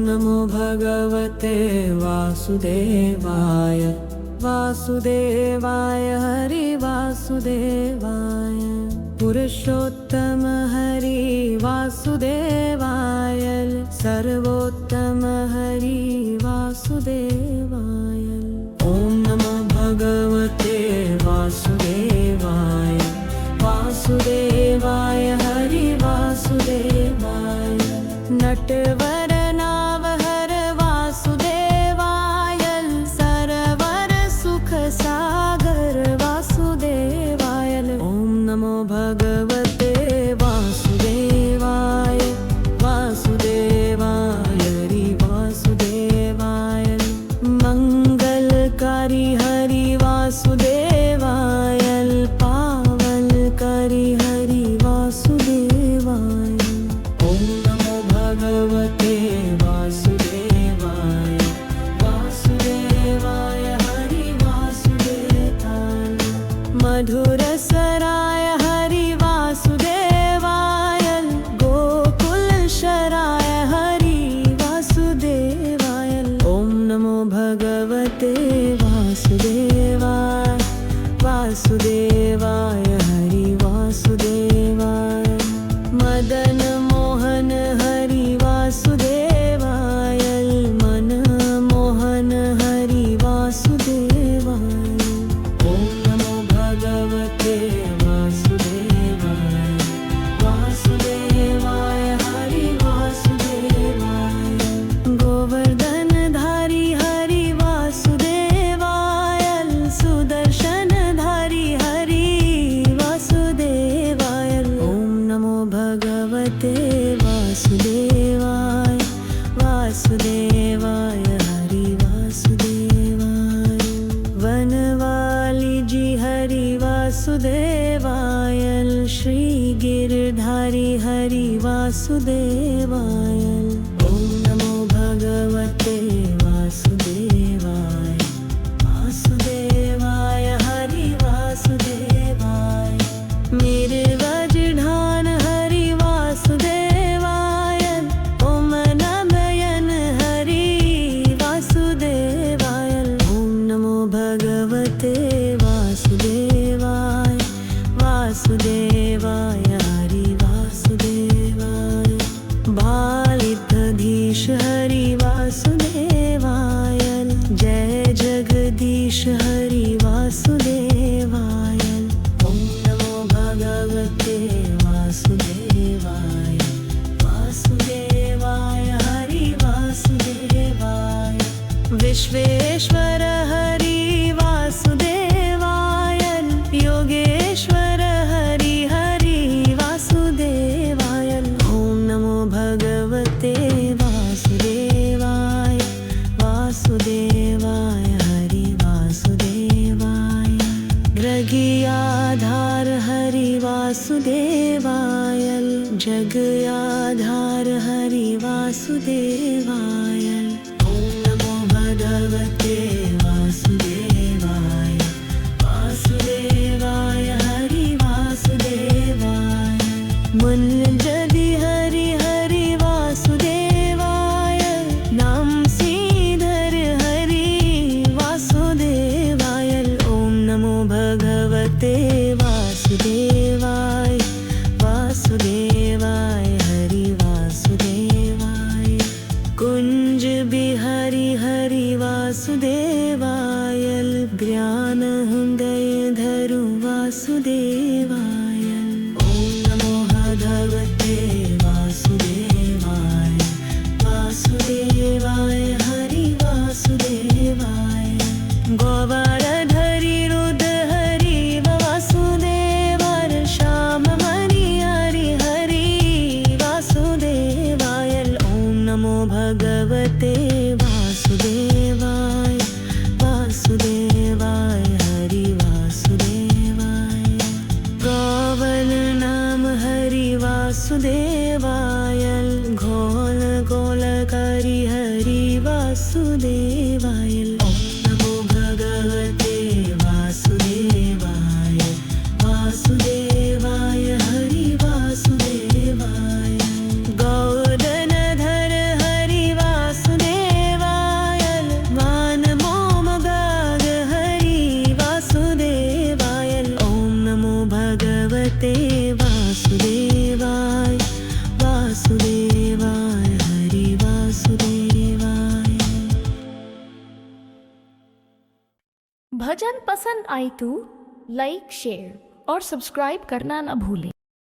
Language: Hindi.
नमो भगवते वासुदेवाय वासुदेवाय हरि वासुदेवाय पुरुषोत्तम हरि वासुदेवाय सर्वोत्तम हरि वासुदेवाय। ओम नमो भगवते वासुदेवाय वासुदेवाय हरि वासुदेवाय नटवर नावहर वासुदेवाय सरवर सुख सागर वासुदेवाय। ओम नमो भगवते वासुदेवाय वासुदेवाय हरि वासुदेवाय मंगलकारी हरि वासुदेवाय पावनकारी हरि वासुदेवाय। ओम नमो भगवते वासुदेवाय वासुदेवाय हरि वासुदेवाय मधुर सराय हरि वासुदेवाय गोकुल शराय हरि वासुदेवाय। ओम नमो भगवते वासुदेवाय वासुदेवाय हरि वासुदेवाय मदन मोहन हरि वासुदेवाय मन मोहन हरि वासुदेवाय। ओम नमो भगवते वासुदेवाय वासुदेवाय हरि वासुदेवाय गोवर्धन धारी हरि वासुदेवाय सुदर्शन धारी हरि वासुदेवाय। ओम नमो भगवते वासुदेवाय वासुदेवाय हरि वासुदेवाय वनवाली जी हरि वासुदेवाय श्री गिरधारी हरि वासुदेवाय। ओम नमो भगवते वासुदेवाय वासुदेवाय हरि वासुदेवाय मेरे वज्रधान हरि वासुदेवाय ओम नमयन हरि वासुदेवाय। ओम नमो भगवते वासुदेवाय वासुदेवाय हरि वासुदेवाय बालितधीश हरि वासुदेवाय जय जगदीश हरि वासुदेवाय। ओम नमो भगवते वासुदेवाय वासुदेवाय हरि वासुदेवाय विश्वेश्वर हरि वासुदेवाय योगेश्वर हरि हरि वासुदेवाय। ओम नमो भगवते वासुदेवाय वासुदेवाय हरि वासुदेवाय ग्रगियाधार हरि वासुदेवाय जग आधार हरि वासुदेवाय। ओम नमो भगवते वासुदेवाय वासुदेवाय हरि वासुदेवाय मुंजलि हरि हरि वासुदेवाय नाम सीधर हरि वासुदेवाय। ओम नमो भगवते वासुदेवाय वासुदेवाय हरि वासुदेवाय कुंज बिहारी हरि वासुदेवाय ज्ञान हृदय धरु वासुदेवाय। ओम नमो भगवते वासुदेवाय वासुदेवाय हरि वासुदेवाय गोवर्धरि रुद्र हरि वासुदेवाय श्याम मणि हरि हरि वासुदेवाय। ओम नमो भगवते वासुदेवाय वासुदेवाय हरि वासुदेवाय गोवल नाम हरि वासुदेवाय घोल गोलकारी हरि वासुदेवाय। ओम नमो भगवते वासुदेवाय वासुदेवाय हरि वासुदेवाय गौदन धर हरि वासुदेवाय भजन पसंद आई तो लाइक शेयर और सब्सक्राइब करना न भूलें।